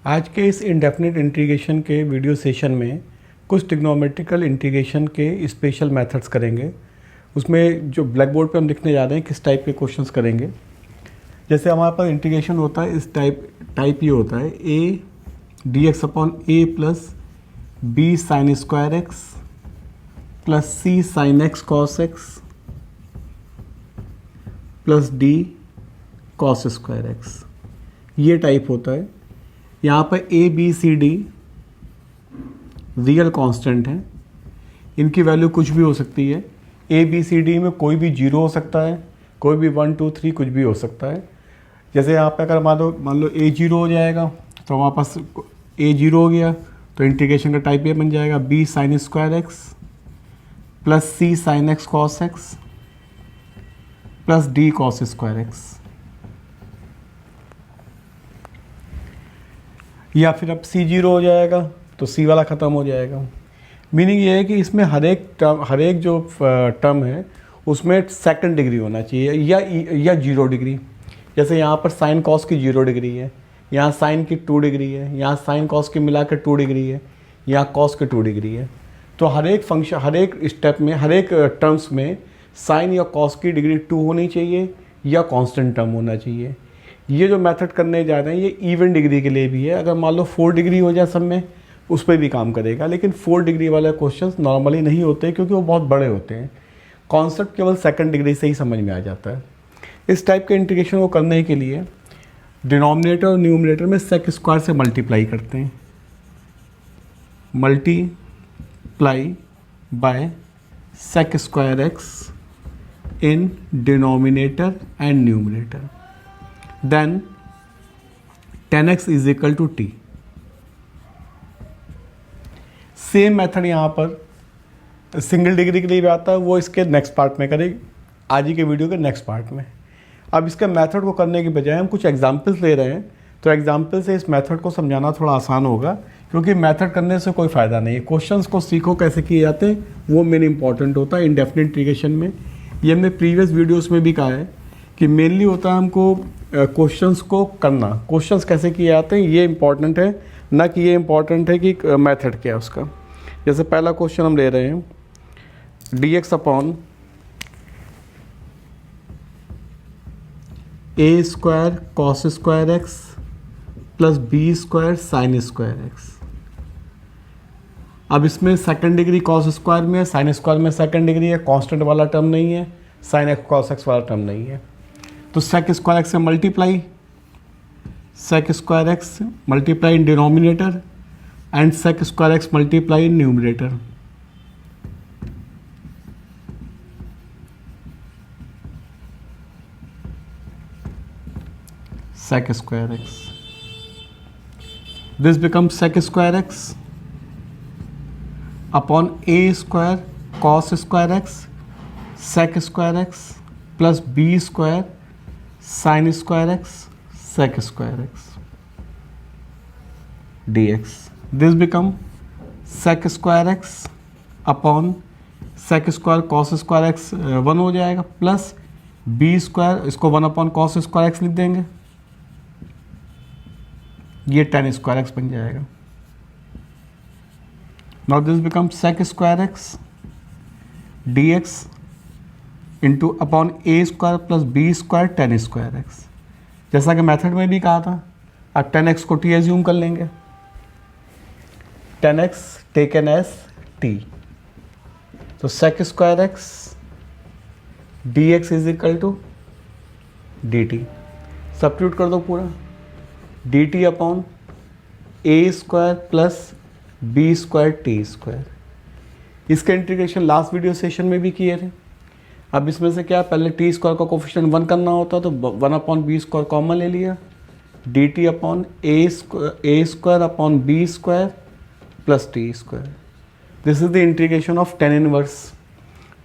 आज के इस इंडेफिनिट इंटीग्रेशन के वीडियो सेशन में कुछ ट्रिग्नोमेट्रिकल इंटीग्रेशन के स्पेशल मेथड्स करेंगे। उसमें जो ब्लैक बोर्ड पे हम लिखने जा रहे हैं किस टाइप के क्वेश्चंस करेंगे। जैसे हमारे पास इंटीग्रेशन होता है इस टाइप ये होता है a dx upon a plus b sine square x plus c sine x cos x plus d cos square X, ये टाइप होता है। यहाँ पर A B C D real constant हैं, इनकी वैल्यू कुछ भी हो सकती है। ए बी सी डी में कोई भी जीरो हो सकता है, कोई भी 1 2 3 कुछ भी हो सकता है। जैसे यहाँ पे अगर मान लो ए जीरो हो जाएगा तो हमारे पास ए जीरो हो गया तो इंटीग्रेशन का टाइप ये बन जाएगा b sine square x plus c sine x cos x plus d cos square x. या फिर अब सी जीरो हो जाएगा तो सी वाला ख़त्म हो जाएगा। मीनिंग ये है कि इसमें हर एक जो टर्म है उसमें सेकंड डिग्री होना चाहिए या 0 डिग्री। जैसे यहाँ पर साइन कॉस की 0 डिग्री है, यहाँ साइन की 2 डिग्री है, यहाँ साइन कॉस की मिलाकर 2 डिग्री है, यहाँ कॉस की 2 डिग्री है। तो हर एक फंक्शन, हर एक स्टेप में, हर एक टर्म्स में साइन या कॉस की डिग्री 2 होनी चाहिए या कांस्टेंट टर्म होना चाहिए। ये जो मेथड करने जा रहे हैं ये इवन डिग्री के लिए भी है। अगर मान लो 4 डिग्री हो जाए सब में, उस पर भी काम करेगा, लेकिन 4 डिग्री वाले क्वेश्चंस नॉर्मली नहीं होते क्योंकि वो बहुत बड़े होते हैं। कॉन्सेप्ट केवल सेकंड डिग्री से ही समझ में आ जाता है। इस टाइप के इंटीग्रेशन को करने के लिए डिनोमिनेटर और न्यूमरेटर में सेक स्क्वायर से मल्टीप्लाई करते हैं, multiply by sec square X in denominator and numerator, then 10x is equal to T. Same method यहाँ पर सिंगल डिग्री के लिए भी आता है, वो इसके नेक्स्ट पार्ट में करेंगे, आज ही के वीडियो के नेक्स्ट पार्ट में। अब इसके मेथड को करने के बजाय हम कुछ एग्जांपल्स ले रहे हैं, तो एग्जांपल से इस मेथड को समझाना थोड़ा आसान होगा, क्योंकि मेथड करने से कोई फ़ायदा नहीं है। क्वेश्चंस को सीखो कैसे किए जाते हैं, वो मेन इंपॉर्टेंट होता है इंडेफिनिट इंटीग्रेशन में। ये हमने प्रीवियस वीडियोज़ में भी कहा है कि मेनली होता है हमको क्वेश्चंस को करना, क्वेश्चंस कैसे किए जाते हैं ये इंपॉर्टेंट है, ना कि ये इंपॉर्टेंट है कि मेथड क्या है उसका। जैसे पहला क्वेश्चन हम ले रहे हैं dx अपॉन ए square cos square x plus B square sine square x. अब इसमें सेकंड डिग्री कॉस स्क्वायर में है, साइन स्क्वायर में सेकंड डिग्री है, कांस्टेंट वाला टर्म नहीं है, साइन एक्स कॉस एक्स वाला टर्म नहीं है। तो सेक स्क्वायर एक्स से multiply, sec square x multiply in denominator and sec square x multiply in numerator. Sec square x, this becomes sec square X upon A square cos square X sec square x plus B square sine square X sec square x D X. This become sec square X upon sec square cos square X 1 हो जाएगा plus B square, इसको 1 upon cos square x लिख देंगे, ये 10 square X बन जाएगा। Now this become sec square x D X into upon A square plus B square 10 square X. जैसा कि मेथड में भी कहा था, अब 10x को टी एज्यूम कर लेंगे, 10x टेकन एज टी, तो sec square x D x is equal to d t. Substitute कर दो पूरा, डी टी अपॉन ए square plus B square t square. इसका इंटीग्रेशन लास्ट वीडियो सेशन में भी किए थे। अब इसमें से क्या, पहले टी स्क्वायर का कोफिशिएंट 1 करना होता तो 1 अपॉन बी स्क्वायर कॉमन ले लिया, D T upon A square upon B square plus T square. This is the integration of 10 inverse.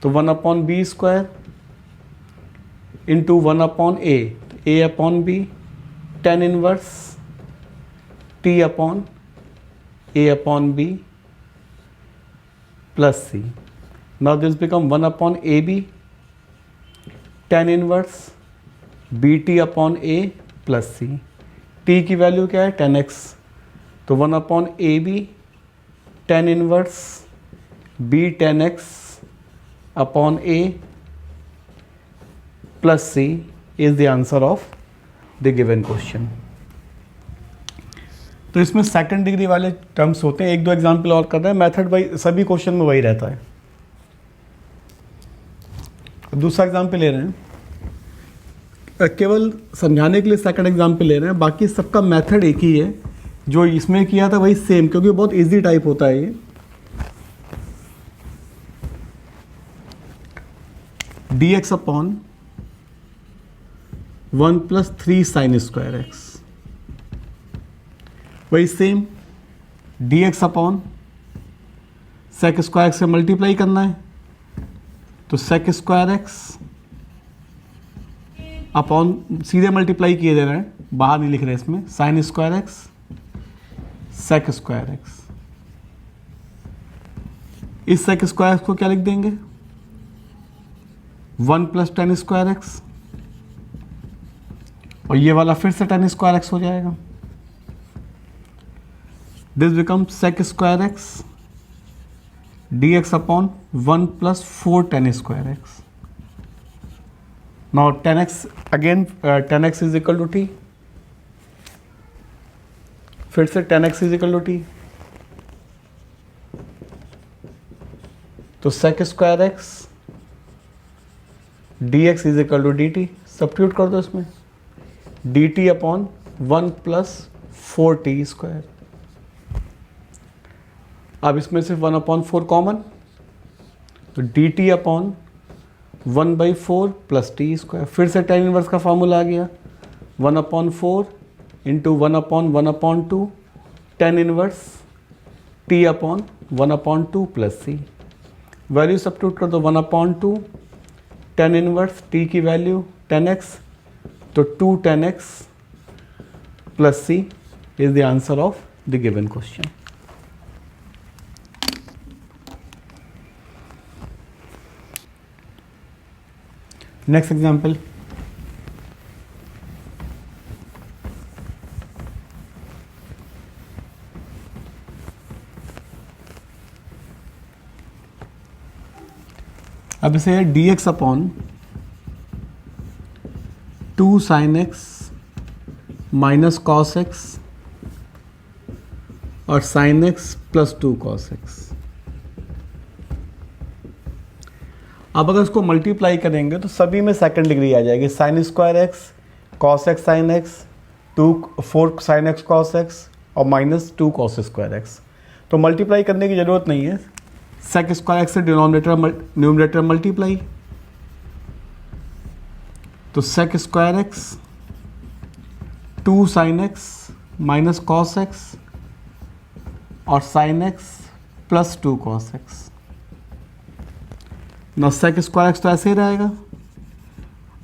तो 1 upon B square into 1 upon A upon B 10 inverse T upon A upon B plus C. Now this become 1 upon A B 10 inverse B T upon A plus C. T की value क्या है 10x, तो 1/AB tan inverse B tan x upon A plus C is the answer of the given question. तो इसमें second degree वाले terms होते हैं। एक दो एग्जाम्पल और कर रहे हैं, मेथड भाई सभी क्वेश्चन में वही रहता है। दूसरा एग्जाम्पल ले रहे हैं, केवल समझाने के लिए सेकंड एग्जाम्पल ले रहे हैं, बाकी सबका मेथड एक ही है। जो इसमें किया था वही सेम, क्योंकि बहुत इजी टाइप होता है ये। dx upon 1 + 3 sin square x, वही same dx upon sec square x से मल्टीप्लाई करना है, तो sec स्क्वायर x अपॉन सीधे मल्टीप्लाई किए दे रहे हैं, बाहर नहीं लिख रहे इसमें, sin square x sec square x। इस sec स्क्वायर x को क्या लिख देंगे, 1 + tan स्क्वायर x, और ये वाला फिर से tan स्क्वायर x हो जाएगा। This becomes sec square x dx upon 1 + 4 tan square x। Now tan x again, tan x is equal to t, फिर से tan x is equal to t, तो sec square x dx is equal to dt, substitute कर दो इसमें, dt upon 1 + 4t square. अब इसमें सिर्फ 1/4 common, तो dt अपॉन 1/4 + t स्क्वायर। फिर से tan इनवर्स का फॉर्मूला आ गया, 1/4 into 1/1/2 tan inverse t upon 1/2 + c। Value substitute कर दो, 1/2 tan इनवर्स t की वैल्यू tan x, तो 2 tan x + c is the answer of the given question. Next example, अब इसे dx upon 2 sin x minus cos x और sin x + 2 cos x। अब अगर इसको मल्टीप्लाई करेंगे तो सभी में सेकंड डिग्री आ जाएगी, sin square x, cos x sin x, 4 sin x cos x और -2 cos स्क्वायर x। तो मल्टीप्लाई करने की ज़रूरत नहीं है, sec स्क्वायर x से न्यूमरेटर मल्टीप्लाई, तो sec square x 2 sin x minus cos x और sin x + 2 cos x। ना sec स्क्वायर x तो ऐसे ही रहेगा।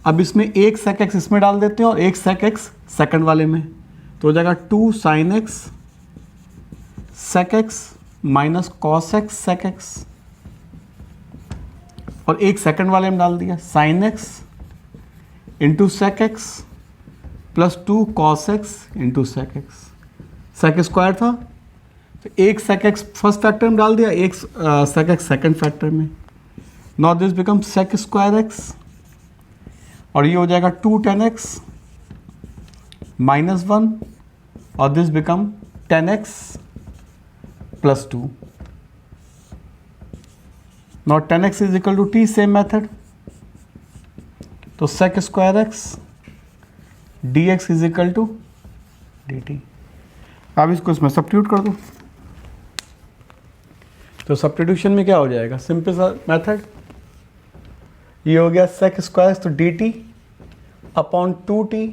अब इसमें एक sec x इसमें डाल देते हैं और एक sec x सेकंड वाले में, तो हो जाएगा 2 sin x sec x minus cos x sec x, और एक सेकंड वाले में डाल दिया sin x into sec x + 2 cos x into sec x। sec square था तो एक sec x फर्स्ट फैक्टर में डाल दिया, एक sec x सेकंड फैक्टर में। Now this become sec square x, और ये हो जाएगा 2 tan x -1, और this become tan x + 2। Now tan x is equal to t, same method, तो sec square x dx is equal to dt। अब इसको इसमें सब्स्टिट्यूट कर दो, तो सब्स्टिट्यूशन में क्या हो जाएगा, सिंपल सा मेथड, ये हो गया sec स्क्वायर, तो dt अपॉन 2t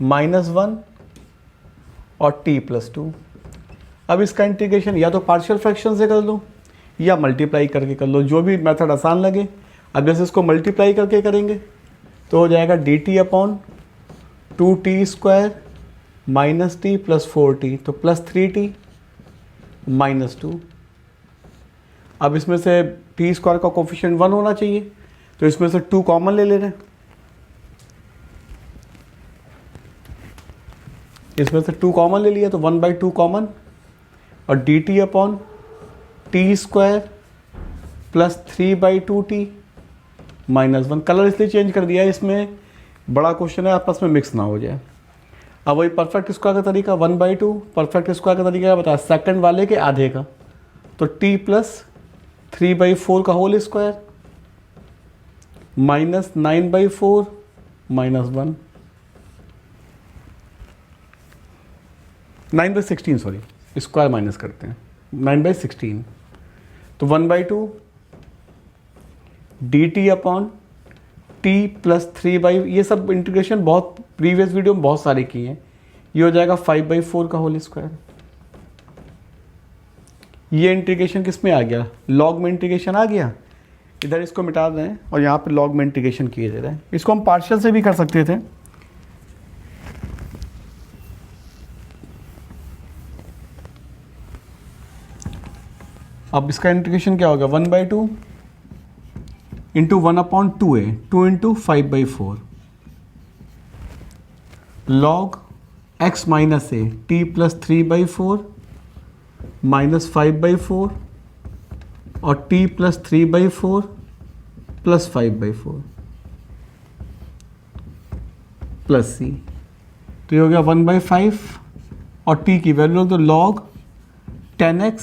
-1 और t + 2। अब इसका इंटीग्रेशन या तो पार्शियल फ्रैक्शन से कर लो या मल्टीप्लाई करके कर लो, जो भी मेथड आसान लगे। अब जैसे इसको मल्टीप्लाई करके करेंगे तो हो जाएगा dt upon 2t square -t + 4t, तो +3t -2। अब इसमें से t स्क्वायर का कोफिशिएंट 1 होना चाहिए, तो इसमें से 2 कॉमन ले रहे हैं, इसमें से 2 कॉमन ले लिया तो 1/2 कॉमन, और D T upon T square plus 3/2t minus 1। Colour इसलिए चेंज कर दिया है, इसमें बड़ा क्वेश्चन है, आपस में मिक्स ना हो जाए। अब वही परफेक्ट स्क्वायर का तरीका 1/2, परफेक्ट स्क्वायर का तरीका क्या बता, सेकंड वाले के आधे का, तो t प्लस 3/4 का whole square minus 9/4 minus 1, 9/16 sorry, square minus करते हैं, 9/16, तो 1/2 d T upon t plus 3/, ये सब इंटीग्रेशन बहुत प्रीवियस वीडियो में बहुत सारे किए हैं। ये हो जाएगा 5/4 का होल स्क्वायर। ये इंटीग्रेशन किस में आ गया, लॉग में इंटीग्रेशन आ गया। इधर इसको मिटा दें और यहाँ पे लॉग में इंटीग्रेशन किए दे रहे हैं। इसको हम पार्शियल से भी कर सकते थे, अब इसका इंटीग्रेशन क्या होगा, 1/2 into 1/2a, 2 into 5/4 log x minus a t plus 3/4 minus 5/4 और t plus 3/4 plus 5/4 plus c, तो ये हो गया 1/5 और t की वैल्यू तो log 10x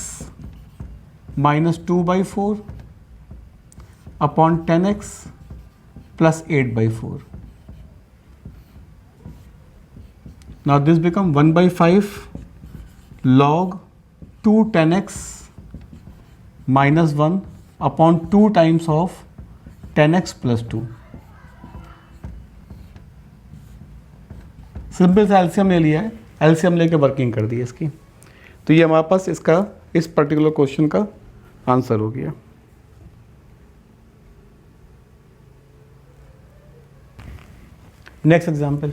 minus 2/4 upon 10x plus 8/4। Now this become 1/5 log 2 10x minus 1 upon 2 times of 10x plus 2। Simple सा LCM ले लिया है, एलसीएम लेके वर्किंग कर दी है इसकी, तो ये हमारे पास इसका इस पर्टिकुलर क्वेश्चन का आंसर हो गया। नेक्स्ट एग्जाम्पल,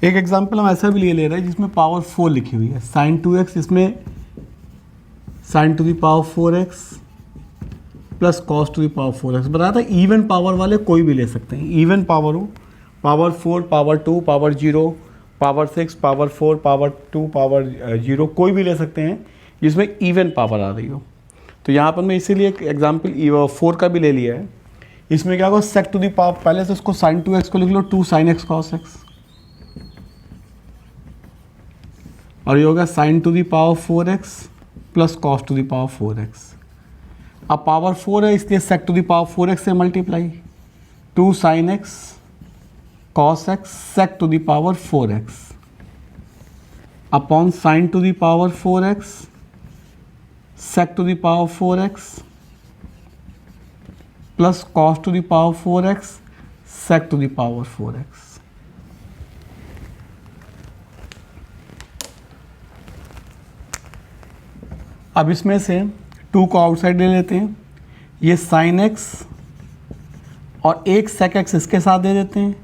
एक एग्जाम्पल हम ऐसा भी ले रहे हैं जिसमें पावर 4 लिखी हुई है, sin 2x, इसमें sin to the power 4x plus cos to the power 4x। बताया था इवन पावर वाले कोई भी ले सकते हैं, इवन पावर हो, power 4, power 2, power 0, power 6, power 4, power 2, power 0, कोई भी ले सकते हैं जिसमें इवन पावर आ रही हो। तो यहाँ पर मैं इसीलिए एक एग्जाम्पल 4 का भी ले लिया है। इसमें क्या होगा, सेक टू द पावर, पहले से उसको sin 2x को लिख लो 2 sin x cos x, और ये होगा sin to the power 4x plus cos to the power 4x। अब पावर 4 है इसलिए सेक टू द पावर 4x से multiply, 2 sin x cos x sec to the power 4x upon sin to the power 4x sec to the power 4x plus cos to the power 4x sec to the power 4x। अब इसमें से 2 को outside ले लेते हैं, ये sin x और एक sec x इसके साथ दे देते हैं,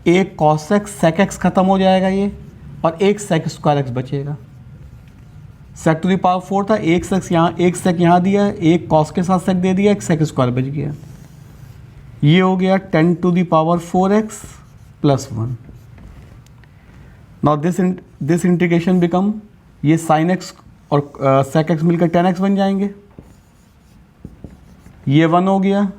एक cos x sec x खत्म हो जाएगा ये, और एक sec स्क्वायर x बचेगा। sec टू द पावर 4 था, एक sec यहाँ, एक sec यहाँ दिया है, एक cos के साथ sec दे दिया, एक sec स्क्वायर बच गया। ये हो गया 10 to the power 4x plus 1। Now this integration become, ये sin x और sec x मिलकर 10x बन जाएंगे, ये 1 हो गया,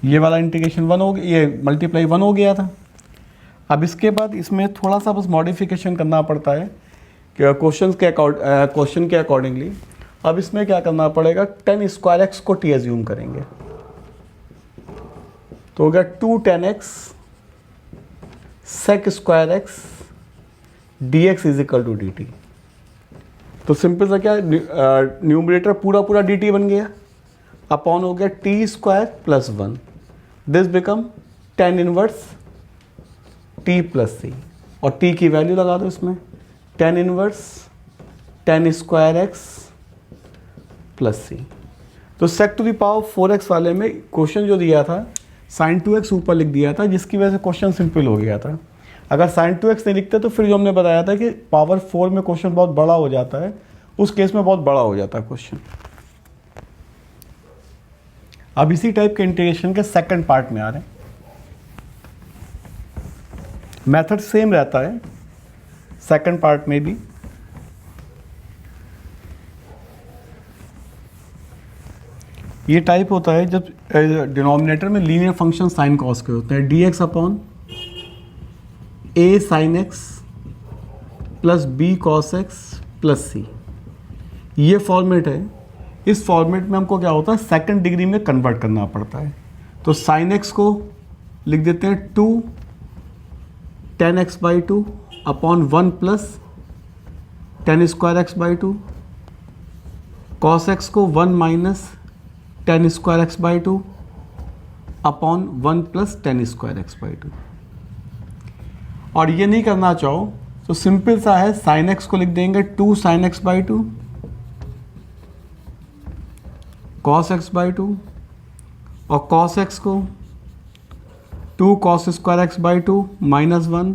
ये वाला इंटीग्रेशन 1 हो गया, ये मल्टीप्लाई 1 हो गया था। अब इसके बाद इसमें थोड़ा सा बस मॉडिफिकेशन करना पड़ता है कि क्वेश्चन के अकॉर्डिंगली। अब इसमें क्या करना पड़ेगा, 10 स्क्वायर एक्स को टी एज्यूम करेंगे, तो हो गया 2 10x sec square x dx is equal to d t. तो सिंपल सा क्या, न्यूमरेटर पूरा डी टी बन गया, अपॉन हो गया t square plus 1, this become 10 inverse t plus c, और टी की वैल्यू लगा दो इसमें, 10 inverse 10 square x plus c. तो sec to the power 4x वाले में क्वेश्चन जो दिया था sin 2x ऊपर लिख दिया था, जिसकी वजह से क्वेश्चन सिंपल हो गया था। अगर sin 2x नहीं लिखते तो फिर जो हमने बताया था कि पावर 4 में क्वेश्चन बहुत बड़ा हो जाता है, उस केस में बहुत बड़ा हो जाता है क्वेश्चन। अब इसी टाइप के इंटीग्रेशन के सेकंड पार्ट में आ रहे हैं। मेथड सेम रहता है सेकंड पार्ट में भी। ये टाइप होता है जब डिनोमिनेटर में लीनियर फंक्शन साइन कॉस के होते हैं, dx upon a sine x plus b cos x plus c। ये फॉर्मेट है। इस फॉर्मेट में हमको क्या होता है, सेकंड डिग्री में कन्वर्ट करना पड़ता है। तो साइन x को लिख देते हैं 2 tan x by 2 upon 1 plus tan square x by 2, cos x को 1 minus tan square x by 2 upon 1 plus tan square x by 2। और ये नहीं करना चाहो तो सिंपल सा है, साइन x को लिख देंगे 2 sine x by 2 cos x by 2, और कॉस x को 2 cos square x by 2 minus 1,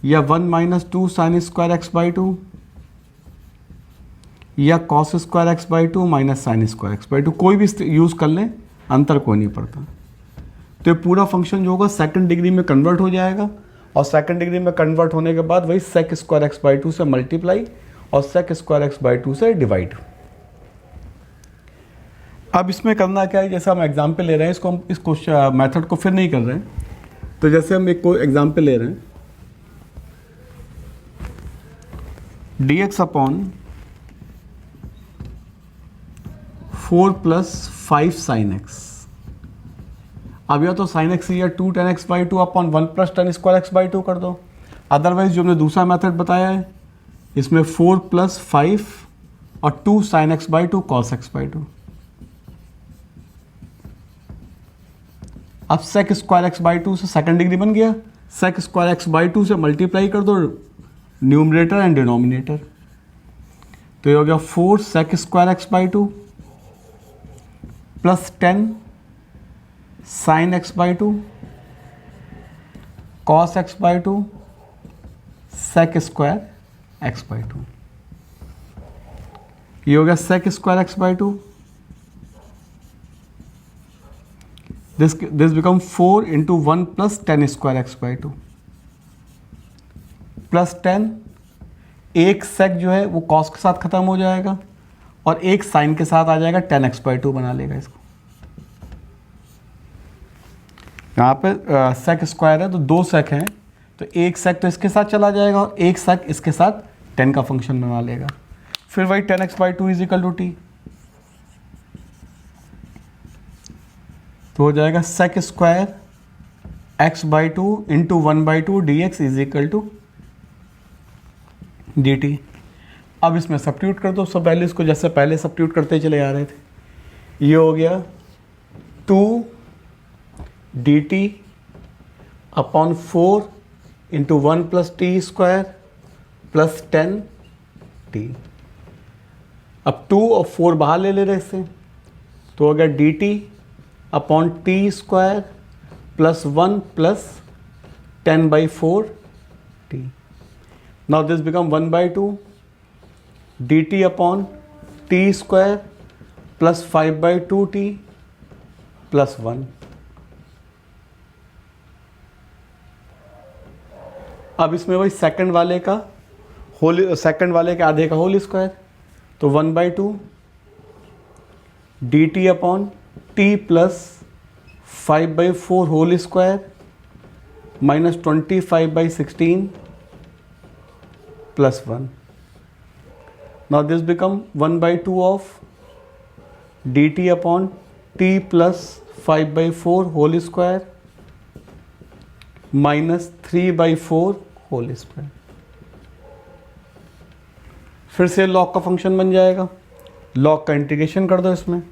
या 1 minus 2 sine square x by 2, या cos square x by 2 minus sine square x by 2। कोई भी यूज़ कर लें, अंतर कोई नहीं पड़ता। तो ये पूरा फंक्शन जो होगा सेकंड डिग्री में कन्वर्ट हो जाएगा, और सेकंड डिग्री में कन्वर्ट होने के बाद वही सेक स्क्वायर x बाई 2 से मल्टीप्लाई और सेक स्क्वायर x बाई 2 से डिवाइड। अब इसमें करना क्या है, जैसे हम एग्जाम्पल ले रहे हैं, इसको हम इस क्वेश्चन मेथड को फिर नहीं कर रहे हैं। तो जैसे हम एक कोई एग्जाम्पल ले रहे हैं, dx upon 4 plus 5 sine x। अब या तो साइन x या 2 tan x by 2 upon 1 plus tan square x by 2 कर दो। अदरवाइज जो हमने दूसरा मेथड बताया है, इसमें 4 प्लस 5 और 2 sine x by 2 cos x by 2। अब सेक स्क्वायर x बाई 2 से सेकंड डिग्री बन गया, सेक स्क्वायर x बाई 2 से मल्टीप्लाई कर दो न्यूमरेटर एंड डिनोमिनेटर। तो ये हो गया 4 sec square x by 2 plus 10 sine x by 2 cos x by 2 sec square x by 2। ये हो गया sec square x by 2। This become 4 into 1 plus tan square x by 2 plus 10। एक सेक जो है वो कॉस के साथ खत्म हो जाएगा और एक साइन के साथ आ जाएगा, tan x by 2 बना लेगा इसको। यहाँ पे सेक स्क्वायर है तो 2 सेक हैं, तो एक सेक तो इसके साथ चला जाएगा और एक सेक इसके साथ tan का फंक्शन बना लेगा। फिर वही tan x by 2 is equal to t, तो हो जाएगा sec square x by 2 into 1 by 2 d x is equal to d t. अब इसमें सब्स्टिट्यूट कर दो सब वैल्यूज को, जैसे पहले सब्स्टिट्यूट करते चले आ रहे थे। ये हो गया 2 d T upon 4 into 1 plus T square plus 10 T. अब 2 और 4 बाहर ले रहे इससे, तो हो गया D T upon T square plus 1 plus 10 by 4 T. Now this become 1 by 2 d T upon T square plus 5 by 2 T plus 1। अब इसमें वही सेकंड वाले का सेकंड वाले के आधे का होल स्क्वायर, तो 1 by 2 d T upon t plus 5 by 4 whole square minus 25 by 16 plus 1। Now this become 1 by 2 of d T upon t plus 5 by 4 whole square minus 3 by 4 whole square. फिर से log का function बन जाएगा, log का integration कर दो इसमें।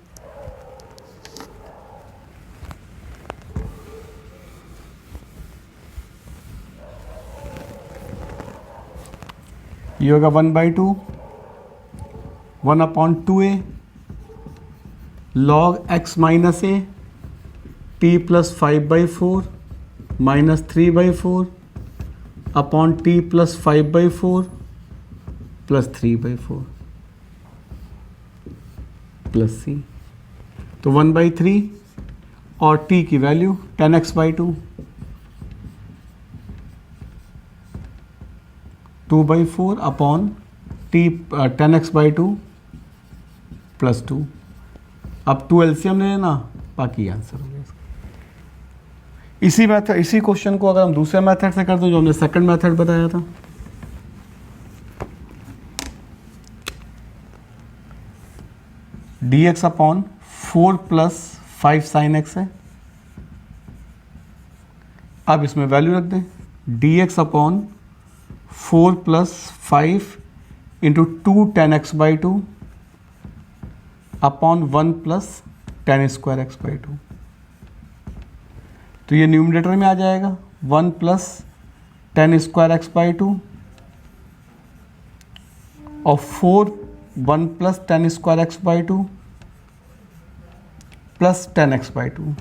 ये होगा 1 by 2 1 upon 2a log x minus a t plus 5/4 minus 3/4 upon t plus 5/4 plus 3/4 plus c. तो 1/3 और t की value 10x/2 2/4 upon T 10x/2 plus 2। अब 2 एलसीएम ले लेना, बाकी आंसर हो गया इसका। इसी मेथड, इसी क्वेश्चन को अगर हम दूसरे मेथड से करते हैं जो हमने सेकंड मेथड बताया था, dx upon 4 plus 5 sine x है। अब इसमें वैल्यू रख दें, dx upon 4 plus 5 into 2 10x/2 upon 1 plus 10² x/2। तो ये न्यूमरेटर में आ जाएगा 1 प्लस 10² x/2 और 4 1 प्लस 10² x/2 प्लस 10x/2,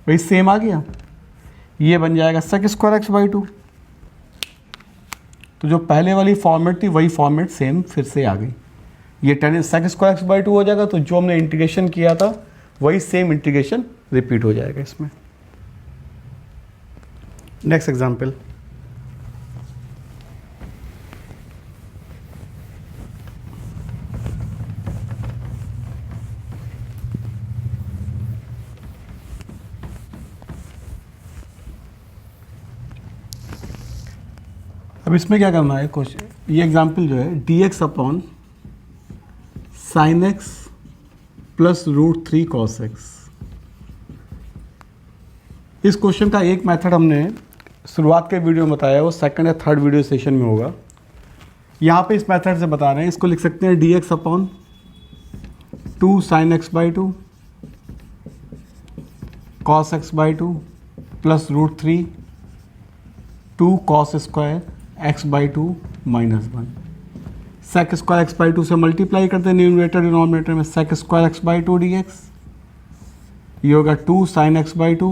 वही सेम आ गया। ये बन जाएगा sec² x/2। तो जो पहले वाली फॉर्मेट थी वही फॉर्मेट सेम फिर से आ गई। ये sec² x/2 हो जाएगा, तो जो हमने इंटीग्रेशन किया था वही सेम इंटीग्रेशन रिपीट हो जाएगा इसमें। नेक्स्ट एग्जाम्पल, अब इसमें क्या करना है क्वेश्चन, ये एग्जाम्पल जो है dx upon sine x plus √3 cos x। इस क्वेश्चन का एक मेथड हमने शुरुआत के वीडियो में बताया, वो सेकंड या थर्ड वीडियो सेशन में होगा। यहाँ पे इस मेथड से बता रहे हैं, इसको लिख सकते हैं dx upon 2 sin x/2 cos x/2 plus √3 2 cos² x/2 minus 1। sec² x/2 से मल्टीप्लाई करते हैं न्यूमरेटर डिनोमिनेटर में, sec² x/2 dx। ये होगा 2 sin x/2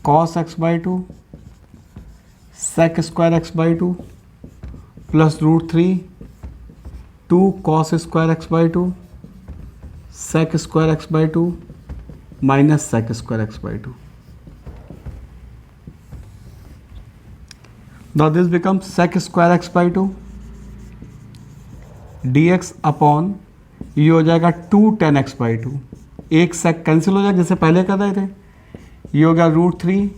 cos x/2 sec² x/2 plus √3 2 cos² x/2 sec² x/2 minus sec² x/2। Now this becomes sec² x/2 dx upon ये हो जाएगा 2 10x/2। एक sec कैंसिल हो जाएगा जैसे पहले कर रहे थे। ये हो गया √3,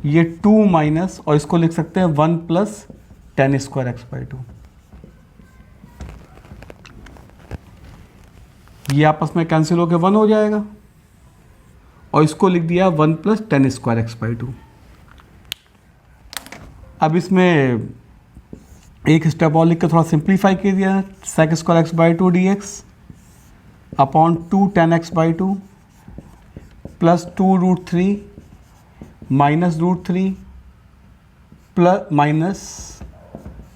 ये 2 माइनस, और इसको लिख सकते हैं 1 प्लस 10² x/2। ये आपस में कैंसिल होकर 1 हो जाएगा, और इसको लिख दिया 1 प्लस 10² x/2। अब इसमें एक स्टेप और लिख के थोड़ा सिंप्लीफाई कर दिया, sec² x/2 dx upon 2 10x/2 plus 2 √3 minus √3 plus minus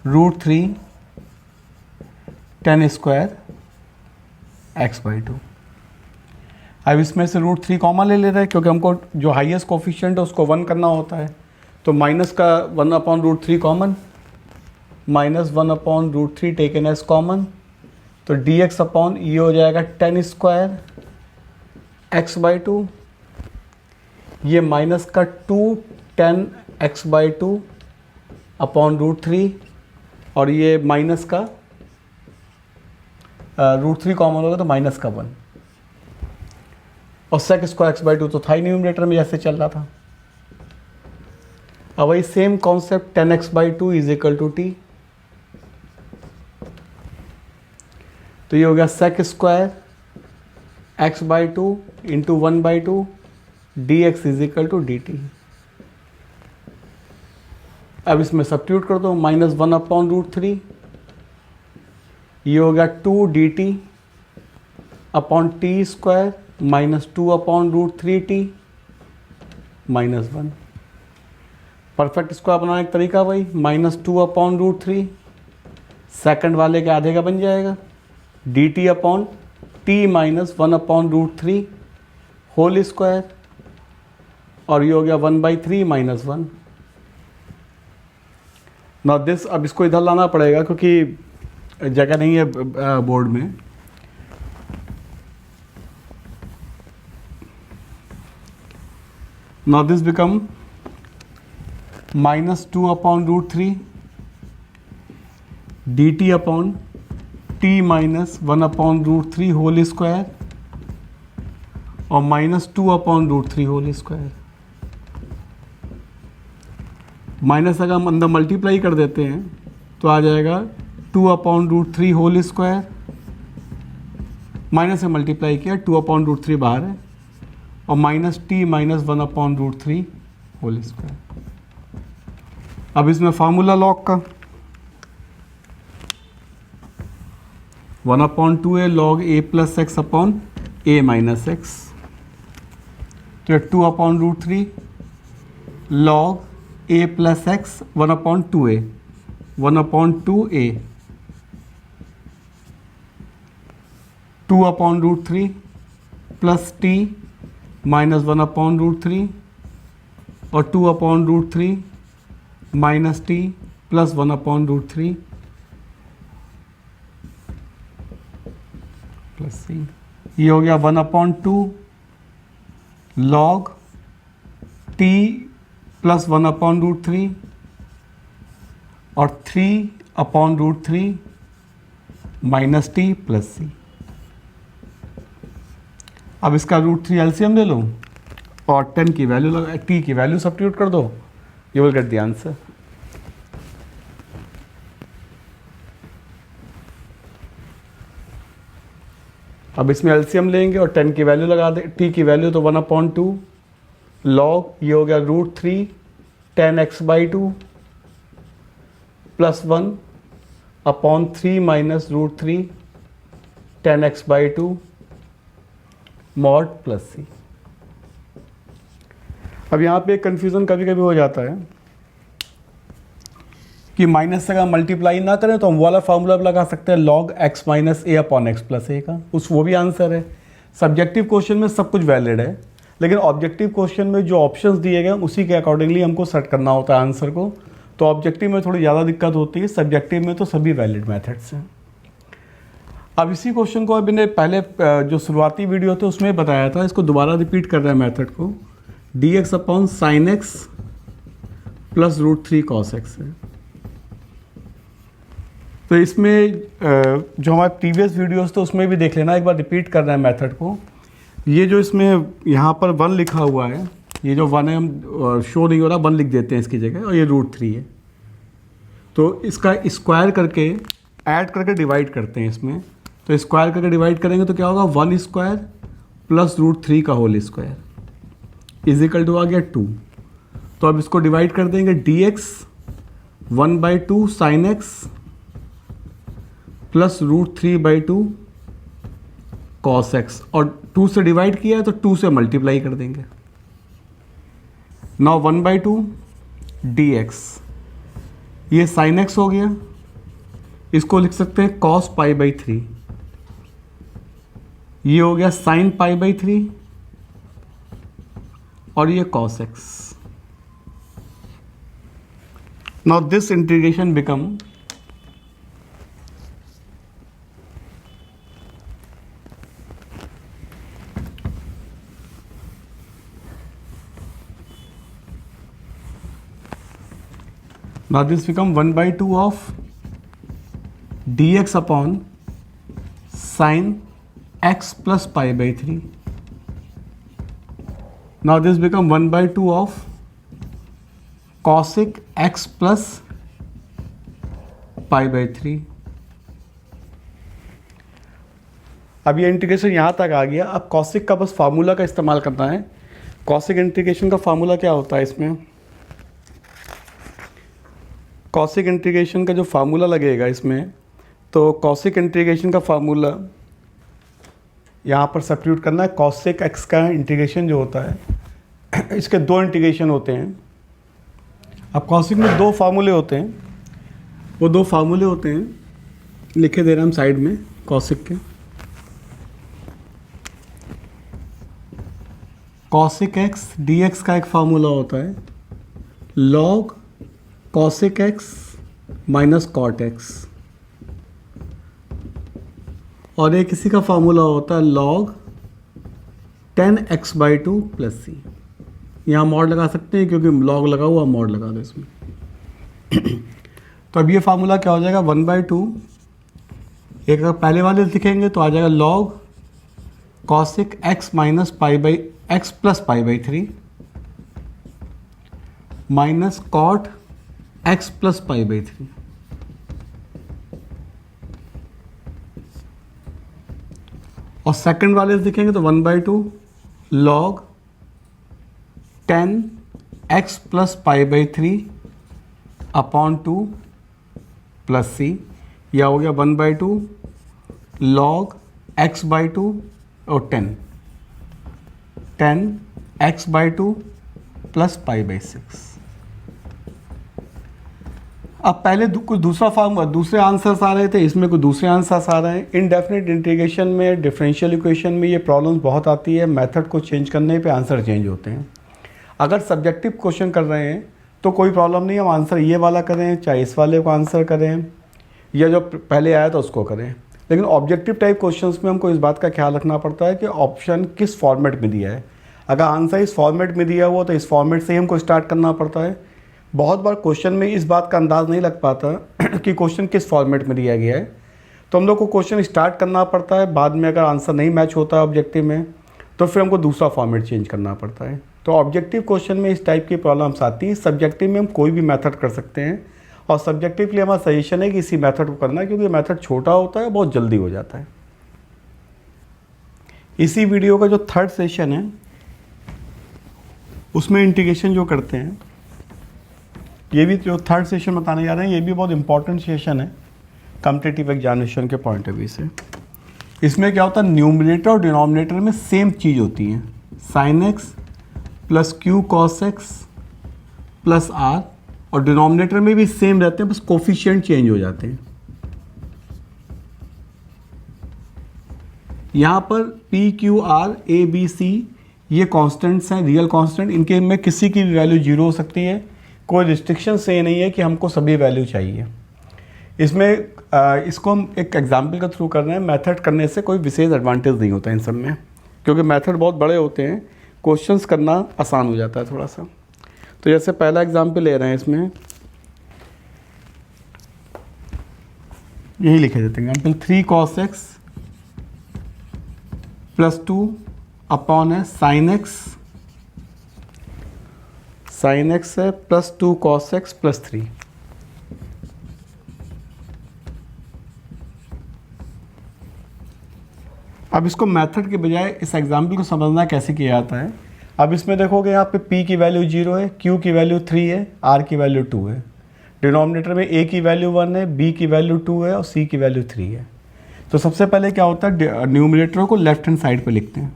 √3 10² x/2। अब इसमें से √3 कॉमन ले रहे हैं, क्योंकि हमको जो हाईएस्ट कोफिशिएंट है उसको 1 करना होता है। तो माइनस का 1 upon √3 common, minus 1 upon √3 taken as common. तो dx अपॉन ये हो जाएगा 10² x/2, ये माइनस का 2 10 x/2 अपॉन √3, और ये माइनस का √3 कॉमन होगा तो माइनस का 1, और sec² x/2 तो था ही न्यूमरेटर में जैसे चल रहा था। अब वही same concept 10x/2 is equal to t। तो ये हो गया sec² x/2 into 1/2 dx is equal to dt। अब इसमें सब्स्टिट्यूट कर दो, माइनस 1 अपॉन √3, ये हो गया 2 dt upon t² minus 2 upon √3t minus 1। Perfect square बनाने का तरीका वही, माइनस 2 अपॉन √3 सेकंड वाले के आधे का बन जाएगा, dt upon t minus 1/√3 whole square, और ये हो गया 1/3 माइनस 1। नाउ दिस, अब इसको इधर लाना पड़ेगा क्योंकि जगह नहीं है बोर्ड में। Now this become -2/√3 dt upon t minus 1/√3 whole square, और -2/√3 होल स्क्वायर। माइनस अगर हम अंदर मल्टीप्लाई कर देते हैं तो आ जाएगा 2/√3 होल स्क्वायर, माइनस से मल्टीप्लाई किया, 2/√3 बाहर है, और minus t minus 1/√3 whole square. अब इसमें फार्मूला लॉग का 1/2a log a plus x upon a minus x, तो 2/√3 log a plus x 1/2a 1/2a 2/√3 plus t minus 1/√3 और 2/√3 minus t plus 1/√3 plus c. ये हो गया 1/2 log t प्लस 1/√3 और 3/√3 minus T plus c. अब इसका √3 LCM ले लो और 10 की वैल्यू लगा, टी की वैल्यू सब्स्टिट्यूट कर दो, you will get the answer. अब इसमें एलसीएम लेंगे और 10 की वैल्यू लगा दे, टी की वैल्यू तो 1/2 लॉग, ये हो गया √3 10x/2 plus 1/3 minus √3 10x/2 mod plus c. अब यहाँ पे कन्फ्यूज़न कभी कभी हो जाता है कि माइनस से अगर मल्टीप्लाई ना करें तो हम वाला फार्मूला लगा सकते हैं log x minus a upon x plus a का, वो भी आंसर है। सब्जेक्टिव क्वेश्चन में सब कुछ वैलिड है, लेकिन ऑब्जेक्टिव क्वेश्चन में जो ऑप्शंस दिए गए उसी के अकॉर्डिंगली हमको सेट करना होता है आंसर को। तो ऑब्जेक्टिव में थोड़ी ज़्यादा दिक्कत होती है, सब्जेक्टिव में तो सभी वैलिड मेथड्स हैं। अब इसी क्वेश्चन को अभी ने पहले जो शुरुआती वीडियो थे उसमें बताया था, इसको दोबारा रिपीट कर रहे हैं मेथड को। dx upon sine x plus √3 cos x है। तो इसमें जो हमारे प्रीवियस वीडियोस थे उसमें भी देख लेना, एक बार रिपीट कर रहे हैं मेथड को। ये जो इसमें यहाँ पर 1 लिखा हुआ है, ये जो 1 है हम शो नहीं हो रहा, 1 लिख देते हैं इसकी जगह, और ये √3 है। तो इसका स्क्वायर करके ऐड करके डिवाइड करते हैं इसमें। तो स्क्वायर करके डिवाइड करेंगे तो क्या होगा, 1 स्क्वायर प्लस √3 का होल स्क्वायर इजिकल टू आ गया 2। तो अब इसको डिवाइड कर देंगे, dx 1/2 sign x plus √3/2 cos x, और 2 से डिवाइड किया है तो 2 से मल्टीप्लाई कर देंगे। नाउ 1/2 dx, ये साइन एक्स हो गया, इसको लिख सकते हैं cos π/3, ये हो गया साइन π/3 और ये cos x। Now this integration become now this become 1/2 of dx upon sin x plus π/3. Now this become 1/2 of cosic x plus π/3. अब ये इंटीग्रेशन यहाँ तक आ गया। अब कॉसिक का बस फार्मूला का इस्तेमाल करना है। कॉसिक इंटीग्रेशन का फार्मूला क्या होता है इसमें, कॉसिक इंटीग्रेशन का जो फार्मूला लगेगा इसमें, तो कॉसिक इंटीग्रेशन का फार्मूला यहाँ पर सब्स्टिट्यूट करना है। कॉसिक एक्स का इंटीग्रेशन जो होता है, इसके 2 इंटीग्रेशन होते हैं। अब कॉसिक में 2 फार्मूले होते हैं, वो 2 फार्मूले होते हैं, लिखे दे रहे हैं हम साइड में कॉसिक के। कॉसिक एक्स डी एक्स का एक फार्मूला होता है log cosec x minus cot x, और एक इसी का फार्मूला होता है लॉग 10x/2 प्लस सी। यहाँ मॉड लगा सकते हैं क्योंकि लॉग लगा हुआ, मॉड लगा दो इसमें। तो अब ये फार्मूला क्या हो जाएगा 1/2, एक अगर पहले वाले लिखेंगे तो आ जाएगा log cosec x minus pi by x plus pi minus cot x plus pi. और सेकंड वाले लिखेंगे तो 1/2 log 10x plus pi upon 2 plus c, या हो गया 1/2 लॉग x/2 और 10x/2 प्लस पाई/6। अब पहले कुछ दूसरा फॉर्म, दूसरे आंसर्स आ रहे थे, इसमें कुछ दूसरे आंसर्स आ रहे हैं। इनडेफिनिट इंटीग्रेशन में, डिफरेंशियल इक्वेशन में ये प्रॉब्लम्स बहुत आती है, मेथड को चेंज करने पे आंसर चेंज होते हैं। अगर सब्जेक्टिव क्वेश्चन कर रहे हैं तो कोई प्रॉब्लम नहीं, हम आंसर ये वाला करें चाहे इस वाले को आंसर करें या जो पहले आया था उसको करें। लेकिन ऑब्जेक्टिव टाइप क्वेश्चंस में हमको इस बात का ख्याल रखना पड़ता है कि ऑप्शन किस फॉर्मेट में दिया है। अगर आंसर इस फॉर्मेट में दिया हुआ तो इस फॉर्मेट से ही हमको स्टार्ट करना पड़ता है। बहुत बार क्वेश्चन में इस बात का अंदाज़ नहीं लग पाता कि क्वेश्चन किस फॉर्मेट में दिया गया है, तो हम लोग को क्वेश्चन स्टार्ट करना पड़ता है। बाद में अगर आंसर नहीं मैच होता है ऑब्जेक्टिव में तो फिर हमको दूसरा फॉर्मेट चेंज करना पड़ता है। तो ऑब्जेक्टिव क्वेश्चन में इस टाइप की प्रॉब्लम्स आती हैं। सब्जेक्टिव में हम कोई भी मेथड कर सकते हैं, और सब्जेक्टिव के लिए हमारा सजेशन है कि इसी मेथड को करना है, क्योंकि मेथड छोटा होता है, बहुत जल्दी हो जाता है। इसी वीडियो का जो थर्ड सेशन है उसमें इंटीग्रेशन जो करते हैं, ये भी जो थर्ड सेशन बताने जा रहे हैं, ये भी बहुत इंपॉर्टेंट सेशन है कॉम्पिटिटिव एग्जामिनेशन के पॉइंट ऑफ व्यू से। इसमें क्या होता है, न्यूमरेटर और डिनोमिनेटर में सेम चीज़ होती है, sine x plus q cos x plus r, और डिनोमिनेटर में भी सेम रहते हैं, बस कोफिशिएंट चेंज हो जाते हैं। यहाँ पर p q r a B c ये कांस्टेंट्स हैं, रियल कांस्टेंट, इनके में किसी की वैल्यू 0 हो सकती है। कोई रिस्ट्रिक्शन से नहीं है कि हमको सभी वैल्यू चाहिए। इसमें इसको हम एक एग्जाम्पल के थ्रू कर रहे हैं। मेथड करने से कोई विशेष एडवांटेज नहीं होता इन सब में, क्योंकि मेथड बहुत बड़े होते हैं, क्वेश्चंस करना आसान हो जाता है थोड़ा सा। तो जैसे पहला एग्जाम्पल ले रहे हैं, इसमें यही लिखे देते हैं example 3 cos x plus 2 upon है साइन एक्स है प्लस 2 cos x प्लस 3। अब इसको मेथड के बजाय इस एग्जाम्पल को समझना कैसे किया जाता है। अब इसमें देखोगे यहाँ पे p की वैल्यू 0 है, q की वैल्यू 3 है, r की वैल्यू 2 है। डिनोमिनेटर में a की वैल्यू 1 है, b की वैल्यू 2 है और c की वैल्यू 3 है। तो सबसे पहले क्या होता है, न्यूमरेटर को लेफ्ट हैंड साइड पे लिखते हैं,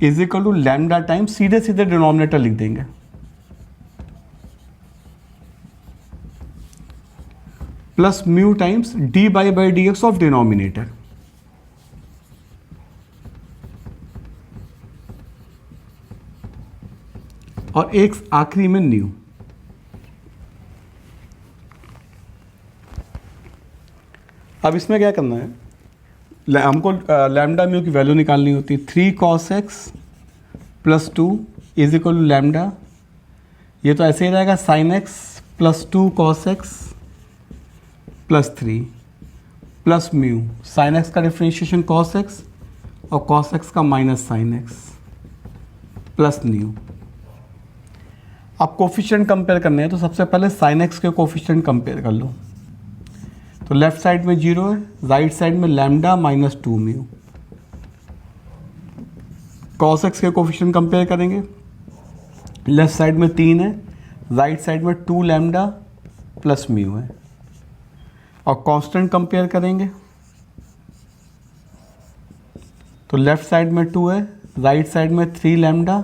is equal to lambda time, सीधे सीधे डिनोमिनेटर लिख देंगे, plus mu times d by d x of denominator, और एक आखिरी में न्यू। अब इसमें क्या करना है, हमको लैम्डा म्यू की वैल्यू निकालनी होती है। 3 cos x plus 2 is equal to lambda, ये तो ऐसे ही रहेगा, sine x plus 2 cos x plus 3 plus mu, sine x का डिफ्रेंशिएशन cos x और cos x का minus sine x plus mu. अब कोफिशिएंट कंपेयर करने हैं, तो सबसे पहले साइन x के कोफिशिएंट कंपेयर कर लो। तो लेफ्ट साइड में 0 है, राइट साइड में lambda minus 2 mu. Cos x के कोफिशिएंट कंपेयर करेंगे, लेफ्ट साइड में 3 है, राइट साइड में 2 लैम्डा प्लस म्यू है। और कांस्टेंट कंपेयर करेंगे, तो लेफ्ट साइड में 2 है, राइट साइड में 3 लैम्डा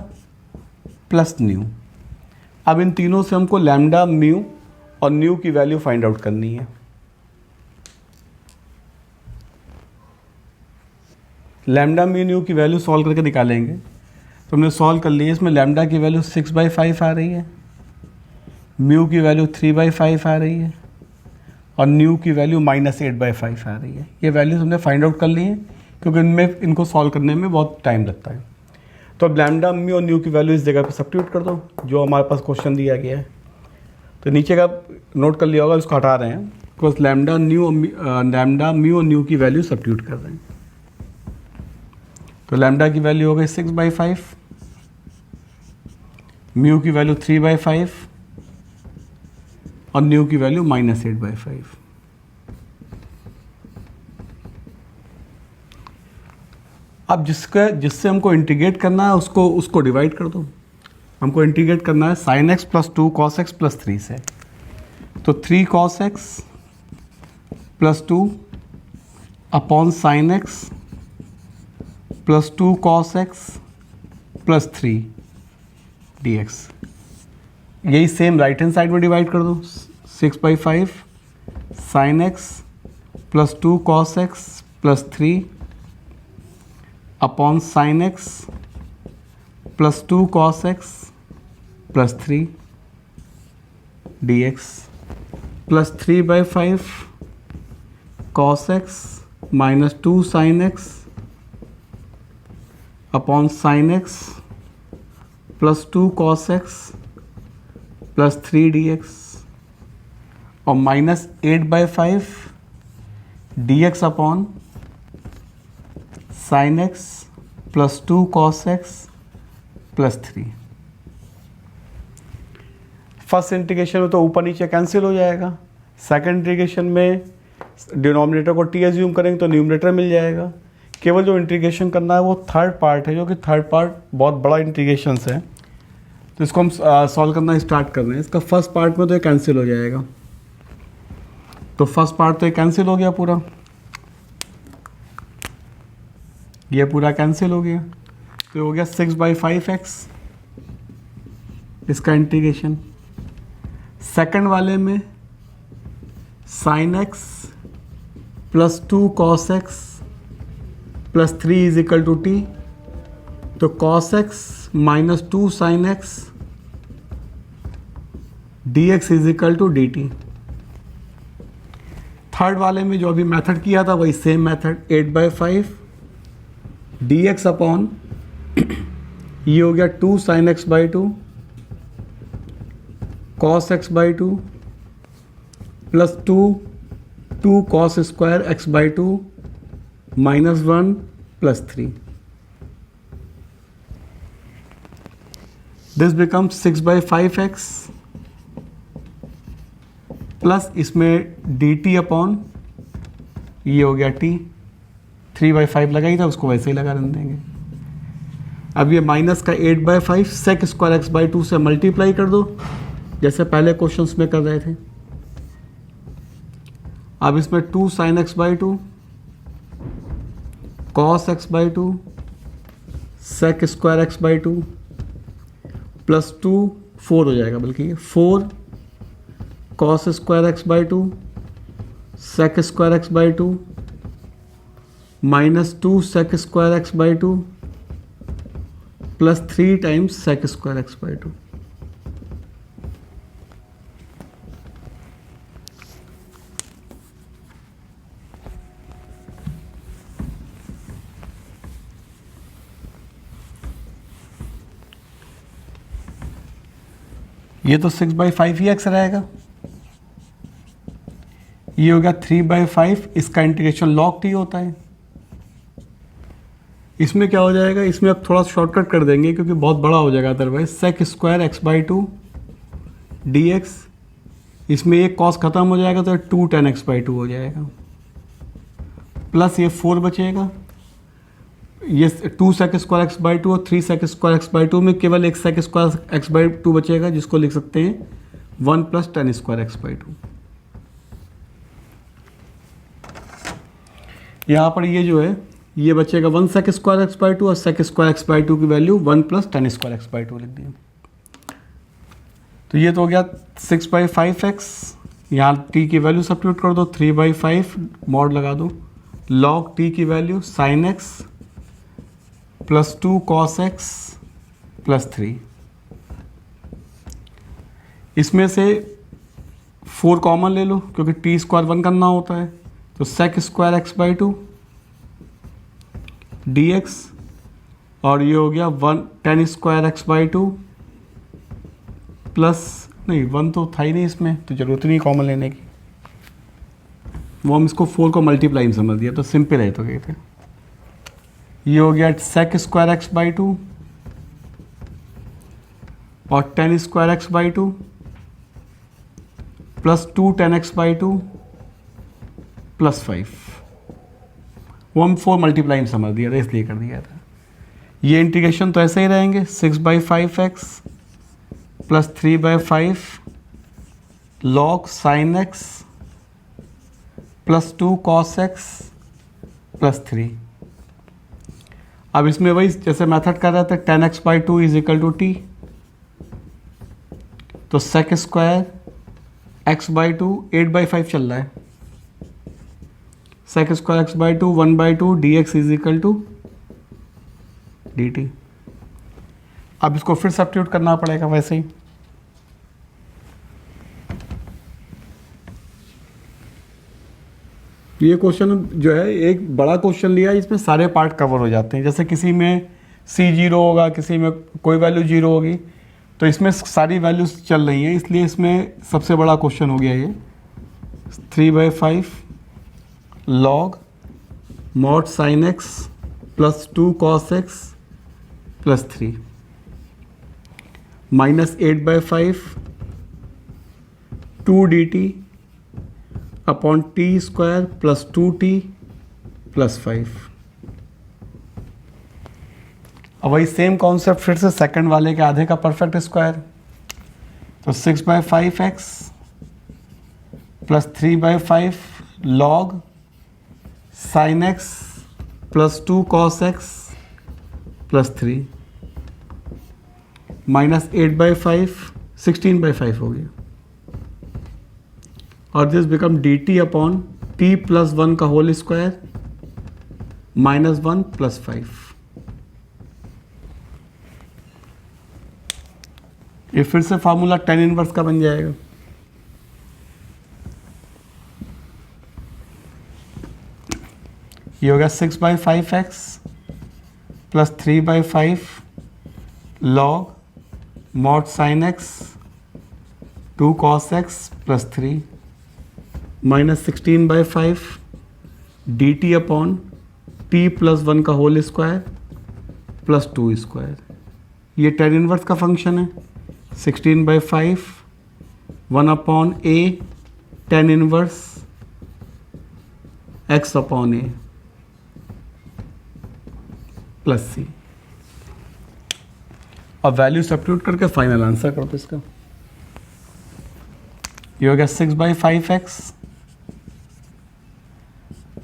प्लस न्यू। अब इन तीनों से हमको लैम्डा, म्यू और न्यू की वैल्यू फाइंड आउट करनी है। लैम्डा म्यू न्यू की वैल्यू सॉल्व करके निकालेंगे, तो हमने सॉल्व कर लिया। इसमें लैम्डा की वैल्यू 6/5 आ रही है, म्यू की वैल्यू 3/5 आ रही है और न्यू की वैल्यू -8/5 आ रही है। ये वैल्यूज हमने फाइंड आउट कर ली हैं क्योंकि इनको सॉल्व करने में बहुत टाइम लगता है। तो अब लैम्डा, म्यू और न्यू की वैल्यू इस जगह पे सब्स्टिट्यूट कर दो जो हमारे पास क्वेश्चन दिया गया है। तो नीचे का नोट कर लिया होगा, उसको हटा रहे हैं बिकॉज लैम्डा म्यू और न्यू की वैल्यू सब्स्टिट्यूट कर रहे हैं। तो लैम्डा की वैल्यू हो गई 6/5, म्यू की वैल्यू 3/5 और न्यू की वैल्यू -8/5। अब जिससे हमको इंटीग्रेट करना है उसको डिवाइड कर दो। हमको इंटीग्रेट करना है sin x + 2 cos x + 3 से। तो 3 cos x + 2 upon sin x + 2 cos x + 3 dx। यही सेम राइट हैंड साइड में डिवाइड कर दो। 6/5 sin x + 2 cos x + 3 upon sin x + 2 cos x + 3 dx plus 3/5 cos x - 2 sin x upon sin x + 2 cos x + 3 dx और -8/5 dx upon sin x + 2 cos x + 3। First integration में तो ऊपर नीचे cancel हो जाएगा। Second integration में denominator को t assume करेंगे तो न्यूमरेटर मिल जाएगा। केवल जो इंटीग्रेशन करना है वो थर्ड पार्ट है, जो कि थर्ड पार्ट बहुत बड़ा इंटीग्रेशन है। तो इसको हम सॉल्व करना स्टार्ट कर रहे हैं। इसका फर्स्ट पार्ट में तो ये कैंसिल हो जाएगा। तो फर्स्ट पार्ट तो ये कैंसिल हो गया पूरा, ये पूरा कैंसिल हो गया। तो हो गया 6/5x इसका इंटीग्रेशन। सेकंड वाले में sin x + 2 cos x + 3 = t। तो cos x - 2 sin x dx = dt। Third वाले में जो अभी मेथड किया था वही सेम मेथड 8/5 dx अपॉन ये हो गया 2 sin x/2 cos x/2 plus 2 cos square x/2 -1 + 3। This becomes 6/5x plus इसमें dt अपॉन ये हो गया t। 3/5 लगा ही था, उसको वैसे ही लगा देंगे। अब ये माइनस का 8/5 sec स्क्वायर x/2 से मल्टीप्लाई कर दो जैसे पहले क्वेश्चंस में कर रहे थे। अब इसमें 2 sin x/2 cos x/2 sec square x/2 plus 2 4 हो जाएगा, बल्कि 4 cos square x/2 sec square x/2 -2 sec square x/2 plus 3 times sec square x/2। ये तो 6/5 ही x रहेगा। ये हो गया 3/5, इसका इंटीग्रेशन log t होता है। इसमें क्या हो जाएगा, इसमें अब थोड़ा शॉर्टकट कर देंगे क्योंकि बहुत बड़ा हो जाएगा otherwise. sec square x/2 dx, इसमें एक cos खत्म हो जाएगा तो 2 tan x/2 हो जाएगा, प्लस ये 4 बचेगा। ये 2 sec स्क्वायर x/2 और 3 sec स्क्वायर x/2 में केवल एक sec स्क्वायर x/2 बचेगा, जिसको लिख सकते हैं 1 + tan स्क्वायर x/2। यहाँ पर ये जो है ये बचेगा 1 sec स्क्वायर x/2 और sec स्क्वायर x/2 की वैल्यू 1 + tan स्क्वायर x/2 लिख दी। तो ये तो हो गया 6/5x। यहाँ t की वैल्यू सब्स्टिट्यूट कर दो, 3/5 मॉड लगा दो, log t की value sin x + 2 cos x plus 3। इसमें से 4 कॉमन ले लो क्योंकि टी स्क्वायर 1 करना होता है, तो sec square x by 2 d x, और ये हो गया 10 स्क्वायर एक्स बाई 2 प्लस, नहीं 1 तो था ही नहीं इसमें तो जरूरत नहीं कॉमन लेने की, वो हम इसको 4 को मल्टीप्लाई में समझ दिया तो सिंपल है। तो कहते हैं ये हो गया सेक स्क्वायर एक्स बाई 2 और 10 square x by 2 plus 2 10 x by 2 plus 5, वो हम 4 मल्टीप्लाई में समझ दिया था इसलिए कर दिया था। ये इंटीग्रेशन तो ऐसे ही रहेंगे, 6/5x plus 3/5 log sin x plus 2 cos x plus 3। अब इसमें वही जैसे मेथड कर रहे थे 10x/2 is equal to t, तो सेक स्क्वायर x/2 8/5 चल रहा है, sec square x/2 1/2 dx is equal to dt। अब इसको फिर सब्स्टिट्यूट करना पड़ेगा वैसे ही, ये क्वेश्चन जो है एक बड़ा क्वेश्चन लिया है, इसमें सारे पार्ट कवर हो जाते हैं। जैसे किसी में c 0 होगा, किसी में कोई वैल्यू 0 होगी, तो इसमें सारी वैल्यूज चल रही हैं, इसलिए इसमें सबसे बड़ा क्वेश्चन हो गया ये 3/5 log mod sin x plus 2 cos x plus 3 minus 8/5 2 dt upon T square plus 2t plus 5। अब वही सेम कॉन्सेप्ट फिर से सेकंड वाले के आधे का परफेक्ट स्क्वायर, तो 6/5x plus 3/5 log sin x plus 2 cos x plus 3 minus 8/5 16/5 हो गया, और this become dt upon t plus 1 का होल स्क्वायर माइनस 1 प्लस 5। ये फिर से फार्मूला tan इनवर्स का बन जाएगा, ये होगा 6/5x plus 3/5 log mod sin x 2 cos x plus 3 minus 16/5 dt upon t plus 1 का होल स्क्वायर प्लस 2 स्क्वायर। ये tan इनवर्स का फंक्शन है, 16/5 1 upon a tan inverse x upon a plus c। अब वैल्यू सब्स्टिट्यूट करके final answer कर दो इसका, ये हो गया 6/5x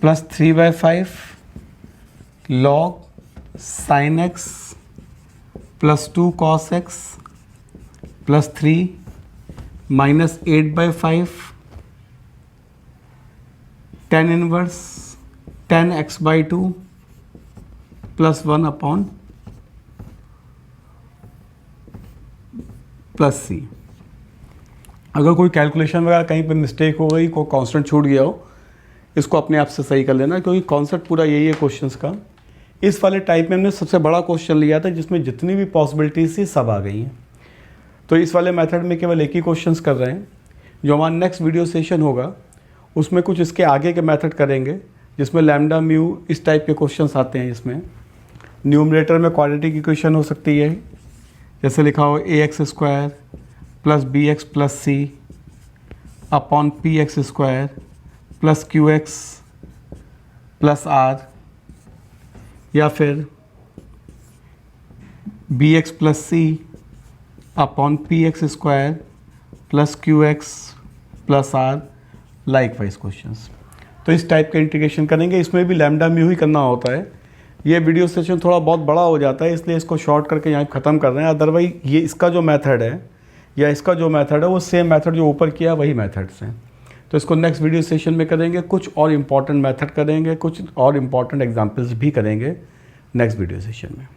plus 3/5 log sin x plus 2 cos x plus 3 minus 8/5 tan inverse 10x/2 plus 1 upon plus c। अगर कोई कैलकुलेशन वगैरह कहीं पे मिस्टेक हो गई, कोई कांस्टेंट छूट गया हो, इसको अपने आप से सही कर लेना, क्योंकि कॉन्सेप्ट पूरा यही है क्वेश्चंस का। इस वाले टाइप में हमने सबसे बड़ा क्वेश्चन लिया था जिसमें जितनी भी पॉसिबिलिटीज थी सब आ गई हैं, तो इस वाले मेथड में केवल एक ही क्वेश्चंस कर रहे हैं। जो हमारा नेक्स्ट वीडियो सेशन होगा उसमें कुछ इसके आगे के मेथड करेंगे, जिसमें लैम्डा म्यू इस टाइप के क्वेश्चंस आते हैं। इसमें न्यूमरेटर में क्वाड्रेटिक इक्वेशन हो सकती है, जैसे लिखा हो ax² plus bx plus c upon px² plus qx plus r, या फिर bx plus c upon px² plus qx plus r like wise questions. तो इस टाइप का इंटीग्रेशन करेंगे, इसमें भी लैम्डा म्यू ही करना होता है। ये वीडियो सेशन थोड़ा बहुत बड़ा हो जाता है, इसलिए इसको शॉर्ट करके यहाँ ख़त्म कर रहे हैं। अदरवाइज ये इसका जो मेथड है या इसका जो मेथड है वो सेम मेथड जो ऊपर किया वही मेथड्स हैं। तो इसको नेक्स्ट वीडियो सेशन में करेंगे, कुछ और इम्पॉर्टेंट मेथड करेंगे, कुछ और इम्पॉर्टेंट एग्जांपल्स भी करेंगे नेक्स्ट वीडियो सेशन में।